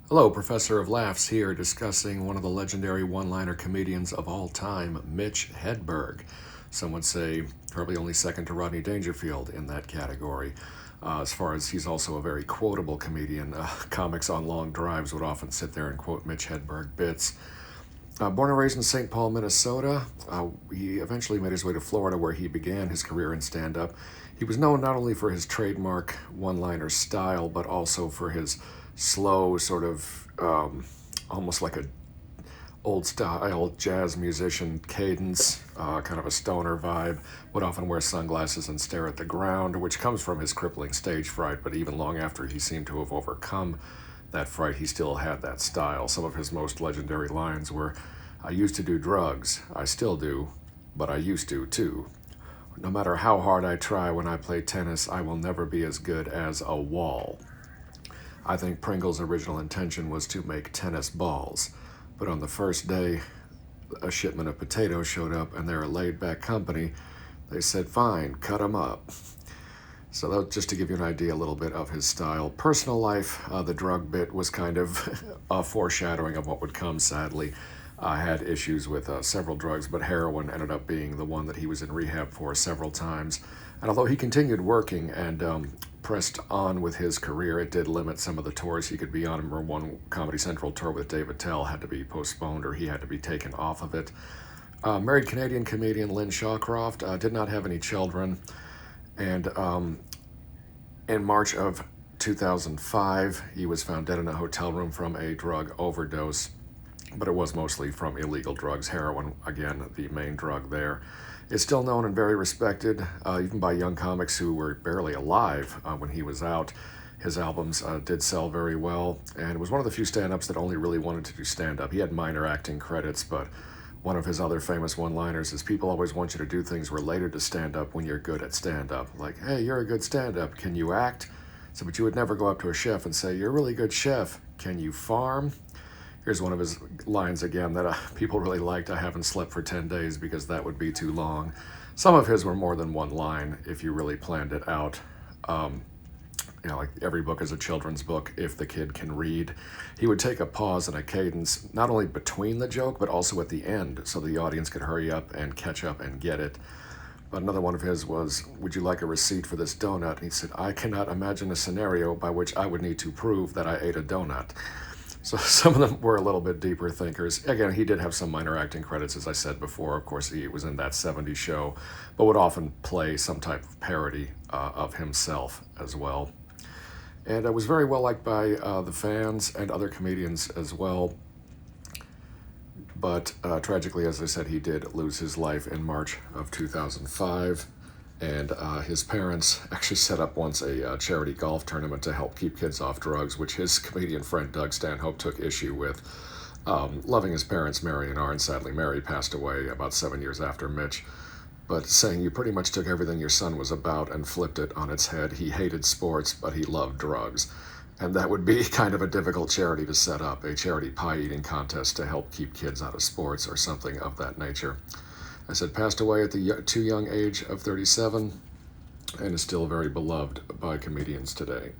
Hello, Professor of Laughs here, discussing one of the legendary one-liner comedians of all time, Mitch Hedberg. Some would say probably only second to Rodney Dangerfield in that category. As far as he's also a very quotable comedian, comics on long drives would often sit there and quote Mitch Hedberg bits. Born and raised in St. Paul, Minnesota, he eventually made his way to Florida, where he began his career in stand-up. He was known not only for his trademark one-liner style, but also for his slow, sort of almost like a old-style jazz musician cadence, kind of a stoner vibe. Would often wear sunglasses and stare at the ground, which comes from his crippling stage fright, but even long after he seemed to have overcome that fright, he still had that style. Some of his most legendary lines were, "I used to do drugs, I still do, but I used to too. No matter how hard I try when I play tennis, I will never be as good as a wall. I think Pringle's original intention was to make tennis balls, but on the first day a shipment of potatoes showed up and they're a laid-back company, they said, fine, cut 'em up." So that, just to give you an idea a little bit of his style. Personal life, the drug bit was kind of a foreshadowing of what would come, sadly. I had issues with several drugs, but heroin ended up being the one that he was in rehab for several times. And although he continued working and pressed on with his career, it did limit some of the tours he could be on. Remember, one Comedy Central tour with Dave Attell had to be postponed, or he had to be taken off of it. Married Canadian comedian Lynn Shawcroft, did not have any children. And in March of 2005, he was found dead in a hotel room from a drug overdose, but it was mostly from illegal drugs. Heroin, again, the main drug there. Is still known and very respected, even by young comics who were barely alive when he was out. His albums did sell very well, and was one of the few stand-ups that only really wanted to do stand-up. He had minor acting credits, but one of his other famous one-liners is, people always want you to do things related to stand-up when you're good at stand-up. Like, hey, you're a good stand-up, can you act? So, but you would never go up to a chef and say, you're a really good chef, can you farm? Here's one of his lines again that people really liked. I haven't slept for 10 days because that would be too long. Some of his were more than one line if you really planned it out. Like every book is a children's book if the kid can read. He would take a pause and a cadence, not only between the joke, but also at the end, so the audience could hurry up and catch up and get it. But another one of his was, would you like a receipt for this donut? And he said, I cannot imagine a scenario by which I would need to prove that I ate a donut. So some of them were a little bit deeper thinkers. Again, he did have some minor acting credits, as I said before. Of course, he was in That 70s Show, but would often play some type of parody of himself as well. And was very well liked by the fans and other comedians as well. But tragically, as I said, he did lose his life in March of 2005. And his parents actually set up once a charity golf tournament to help keep kids off drugs, which his comedian friend Doug Stanhope took issue with. Loving his parents, Mary and Arn, sadly Mary passed away about 7 years after Mitch, but saying you pretty much took everything your son was about and flipped it on its head. He hated sports, but he loved drugs. And that would be kind of a difficult charity to set up, a charity pie-eating contest to help keep kids out of sports or something of that nature. I said, passed away at the too young age of 37 and is still very beloved by comedians today.